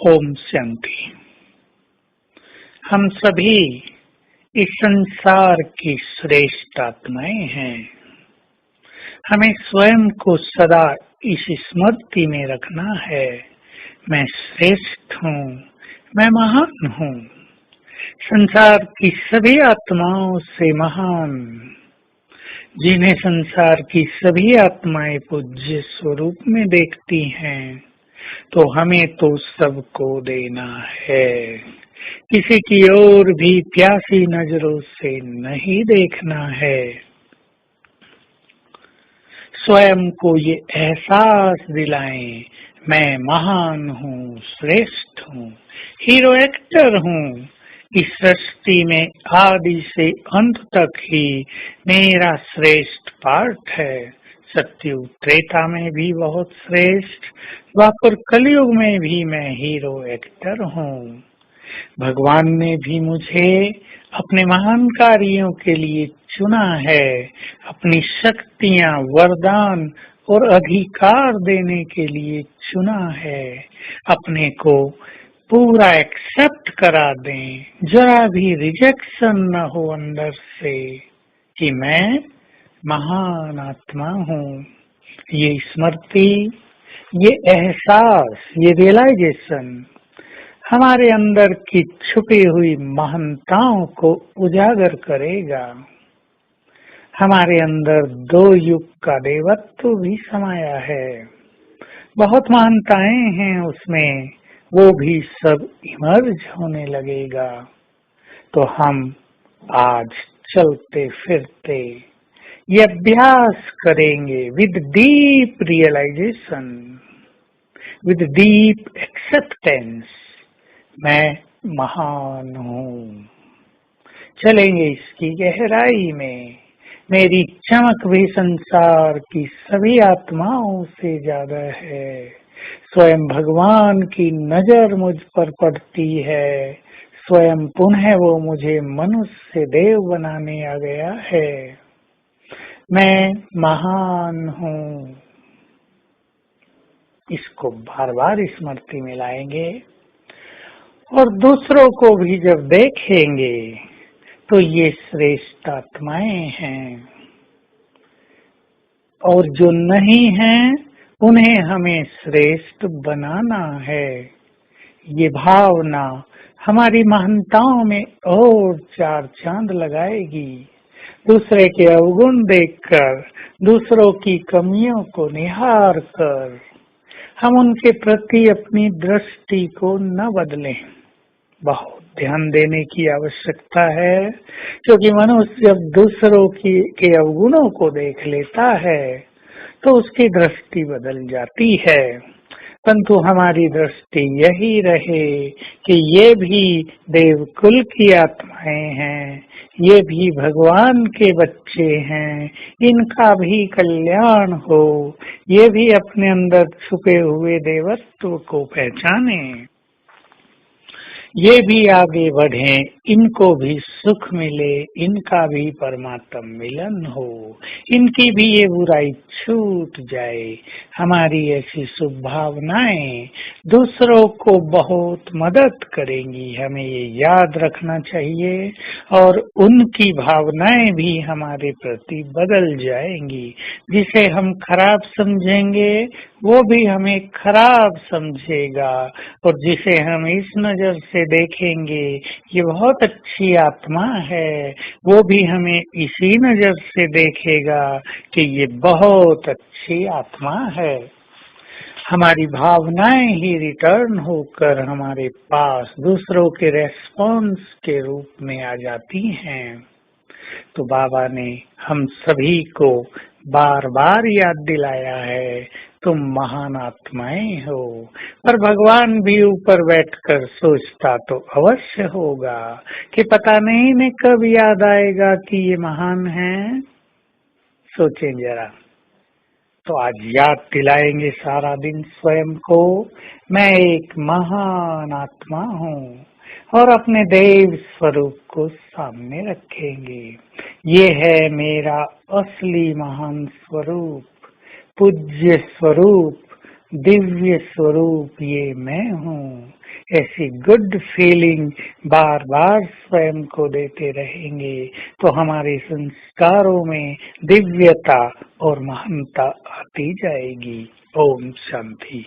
ओम शांति। हम सभी इस संसार की श्रेष्ठ आत्माएं हैं। हमें स्वयं को सदा इस स्मृति में रखना है, मैं श्रेष्ठ हूँ, मैं महान हूँ, संसार की सभी आत्माओं से महान। जिन्हें संसार की सभी आत्माएं पूज्य स्वरूप में देखती हैं, तो हमें तो सबको देना है। किसी की ओर भी प्यासी नजरों से नहीं देखना है। स्वयं को ये एहसास दिलाएं, मैं महान हूँ, श्रेष्ठ हूँ, हीरो एक्टर हूँ। इस सृष्टि में आदि से अंत तक ही मेरा श्रेष्ठ पार्ट है। सत्युग त्रेता में भी बहुत श्रेष्ठ, द्वापर कलयुग में भी मैं हीरो एक्टर हूँ। भगवान ने भी मुझे अपने महान कार्यों के लिए चुना है, अपनी शक्तियां, वरदान और अधिकार देने के लिए चुना है। अपने को पूरा एक्सेप्ट करा दें, जरा भी रिजेक्शन न हो अंदर से कि मैं महान आत्मा हूँ। ये स्मृति, ये एहसास, ये रियलाइजेशन हमारे अंदर की छुपी हुई महानताओं को उजागर करेगा। हमारे अंदर दो युग का देवत्व भी समाया है, बहुत महानताएं हैं उसमें, वो भी सब इमर्ज होने लगेगा। तो हम आज चलते फिरते ये अभ्यास करेंगे with deep realization, with deep acceptance, मैं महान हूँ। चलेंगे इसकी गहराई में। मेरी चमक भी संसार की सभी आत्माओं से ज्यादा है। स्वयं भगवान की नजर मुझ पर पड़ती है। स्वयं पुनः वो मुझे मनुष्य से देव बनाने आ गया है। मैं महान हूँ। इसको बार बार स्मृति में लाएंगे और दूसरों को भी जब देखेंगे तो ये श्रेष्ठ आत्माएं हैं, और जो नहीं हैं उन्हें हमें श्रेष्ठ बनाना है। ये भावना हमारी महानताओं में और चार चांद लगाएगी। दूसरे के अवगुण देखकर, दूसरों की कमियों को निहार कर हम उनके प्रति अपनी दृष्टि को न बदलें। बहुत ध्यान देने की आवश्यकता है, क्योंकि मनुष्य जब दूसरों के अवगुणों को देख लेता है तो उसकी दृष्टि बदल जाती है। परंतु हमारी दृष्टि यही रहे कि ये भी देवकुल की आत्माएं हैं, ये भी भगवान के बच्चे हैं, इनका भी कल्याण हो, ये भी अपने अंदर छुपे हुए देवत्व को पहचाने, ये भी आगे बढ़े, इनको भी सुख मिले, इनका भी परमात्म मिलन हो, इनकी भी ये बुराई छूट जाए। हमारी ऐसी शुभ भावनाएं दूसरों को बहुत मदद करेंगी, हमें ये याद रखना चाहिए। और उनकी भावनाएं भी हमारे प्रति बदल जाएंगी। जिसे हम खराब समझेंगे वो भी हमें खराब समझेगा, और जिसे हम इस नजर से देखेंगे ये बहुत अच्छी आत्मा है, वो भी हमें इसी नजर से देखेगा कि ये बहुत अच्छी आत्मा है। हमारी भावनाएं ही रिटर्न होकर हमारे पास दूसरों के रेस्पॉन्स के रूप में आ जाती हैं। तो बाबा ने हम सभी को बार बार याद दिलाया है, तुम महान आत्माएं हो। पर भगवान भी ऊपर बैठकर सोचता तो अवश्य होगा कि पता नहीं इन्हें कब याद आएगा कि ये महान हैं। सोचें जरा। तो आज याद दिलाएंगे सारा दिन स्वयं को, मैं एक महान आत्मा हूँ, और अपने देव स्वरूप को सामने रखेंगे। ये है मेरा असली महान स्वरूप, पूज्य स्वरूप, दिव्य स्वरूप, ये मैं हूँ। ऐसी गुड फीलिंग बार बार स्वयं को देते रहेंगे तो हमारे संस्कारों में दिव्यता और महानता आती जाएगी। ओम शांति।